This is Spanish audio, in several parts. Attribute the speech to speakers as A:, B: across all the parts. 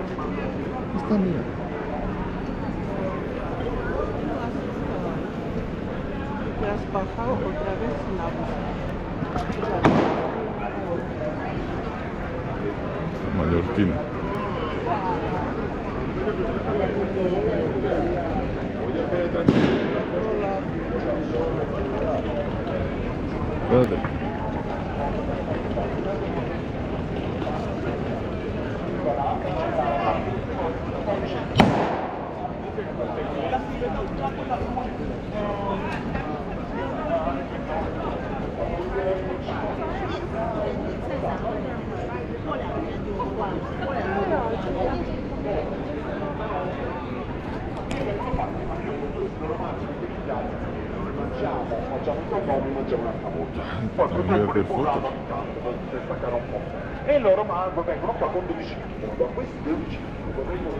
A: Está, mira.
B: Te has bajado otra vez la
A: Mallorquín. Espérate. Olvídate de foto.
C: E loro vengono qua con 12 kg. Da questi 12 kg vengono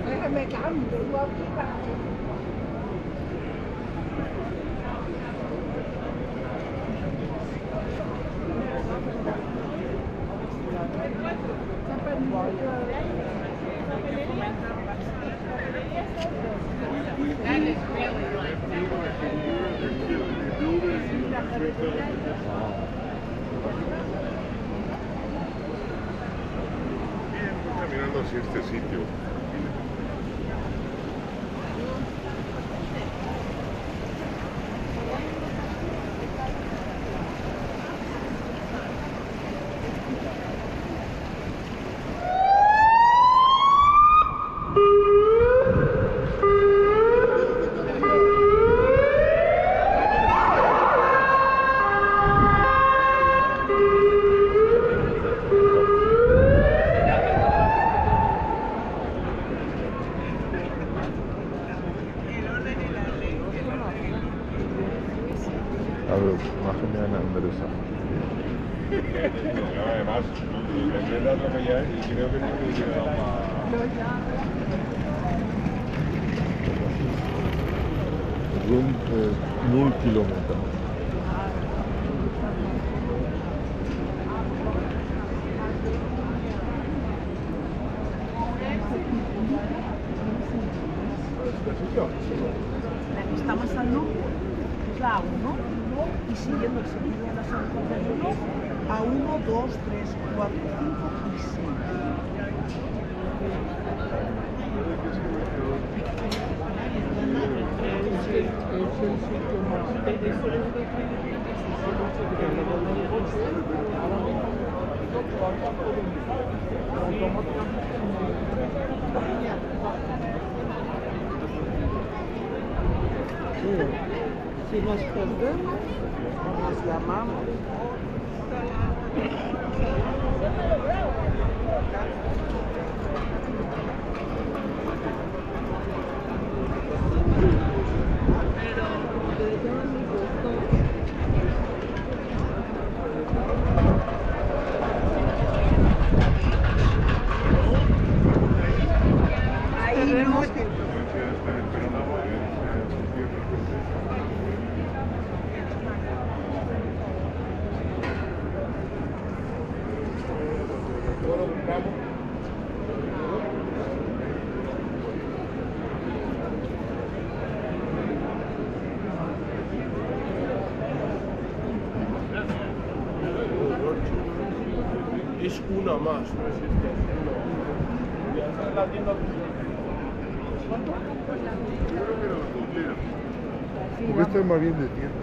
B: Déjame cambio aquí para...
A: Caminando hacia este sitio. A ver, imagen de Ana Andresa.
D: Además, es lo que ya es y creo que no he llegado a...
A: Room 0 kilómetros.
B: Estamos al norte, es la A1, y siguiendo el sentido de la San Juan del 1, A1, 2, 3, 4, 5 y 6. Si nos perdemos, nos llamamos. Ahí no.
D: Es una más, no es esta. Ya está en la tienda.
A: Yo creo que era la frontera. Porque esta es más bien de tienda.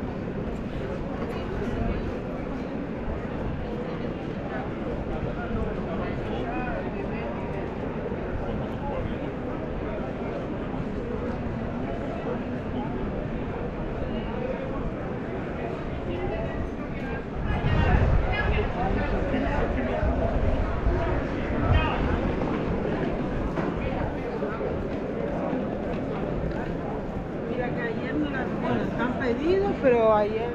B: Mira que ayer no las están pedidos, pero ayer.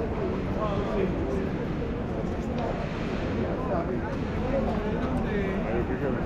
A: Ahí fíjate.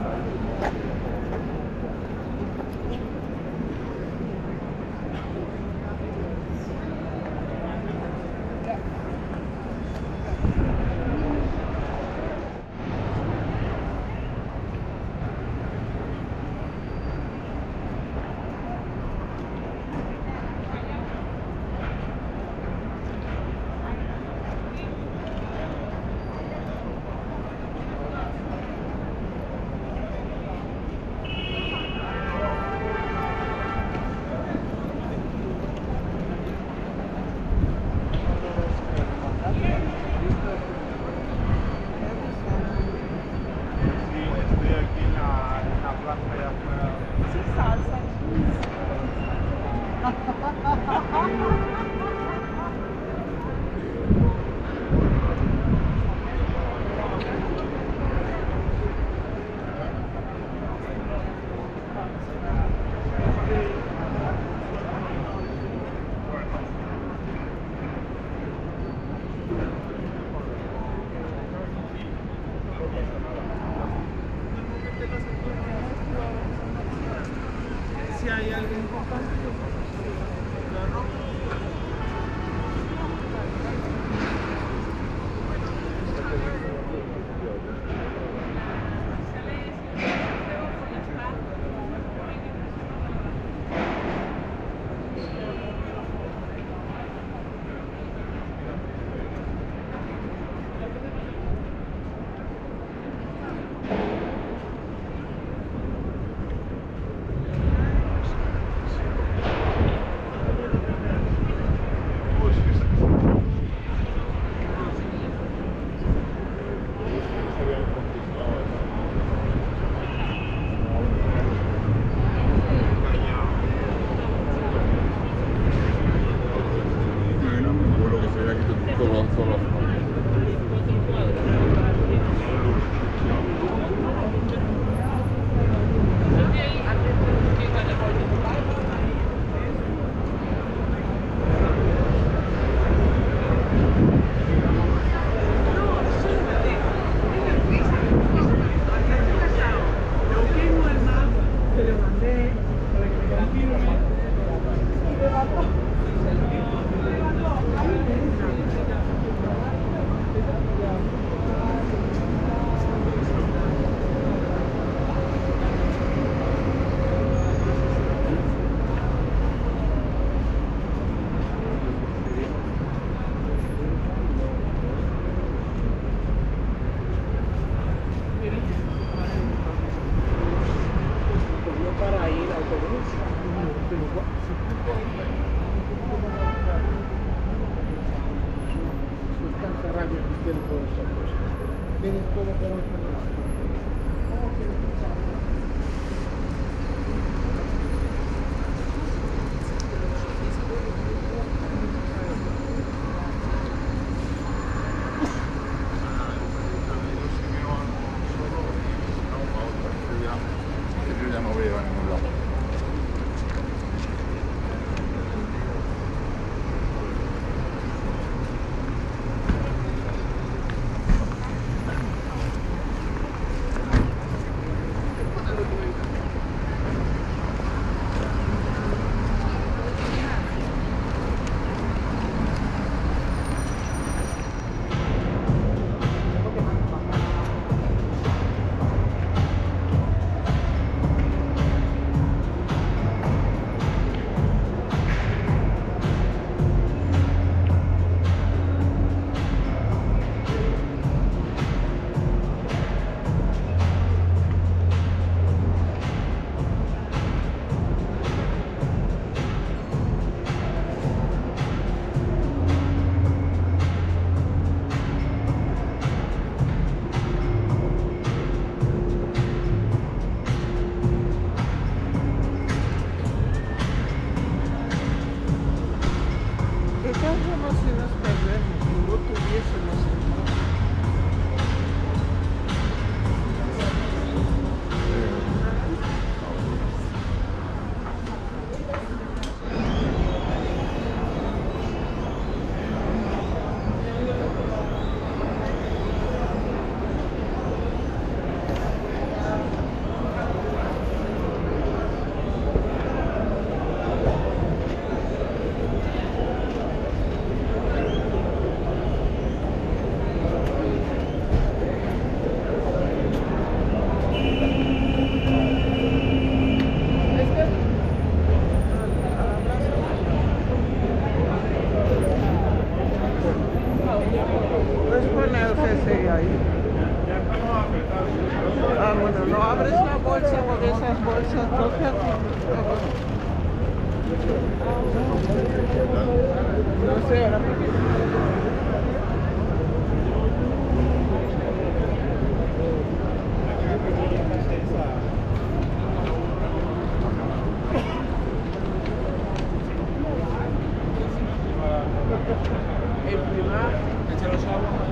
B: Si hay algo importante, yo
A: ya no veo en ningún lado.
E: Puedes poner ese ahí. Ah, bueno, no abres la bolsa porque esas bolsas tocan. No sé, ahora el primer, echa los aguas.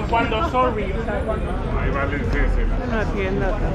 F: Cuando sorry, o sea, cuando...
A: Ahí va el cese.
E: una tienda acá.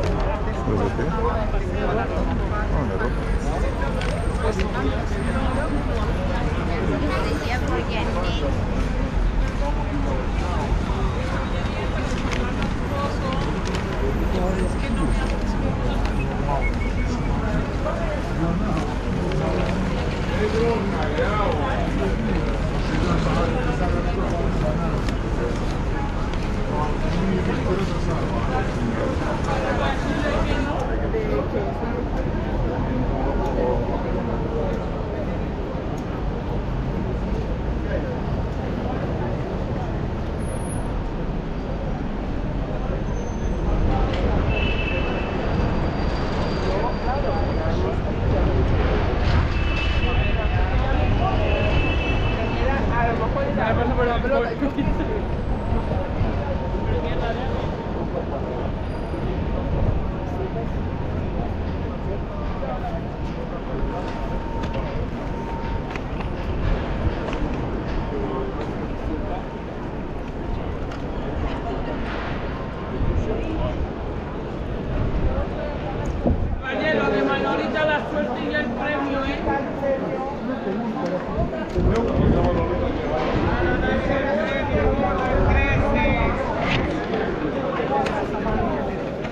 F: premio, ¿eh?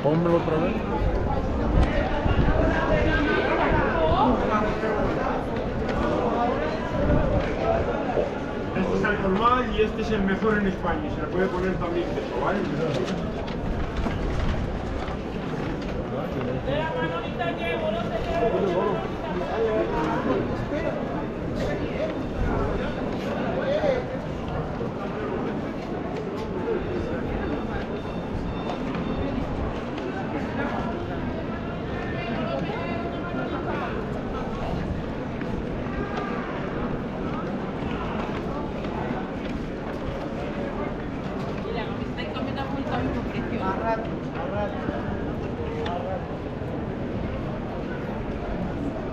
A: Pónmelo otra vez.
D: Este es el normal y este es el mejor en España. Se le puede poner también queso, ¿vale?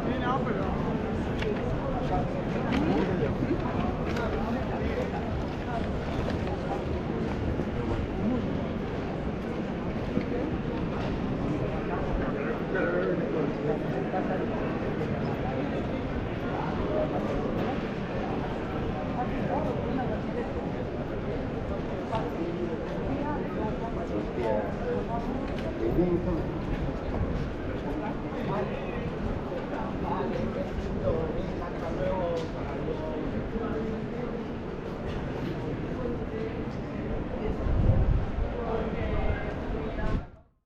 E: Sí, no, pero...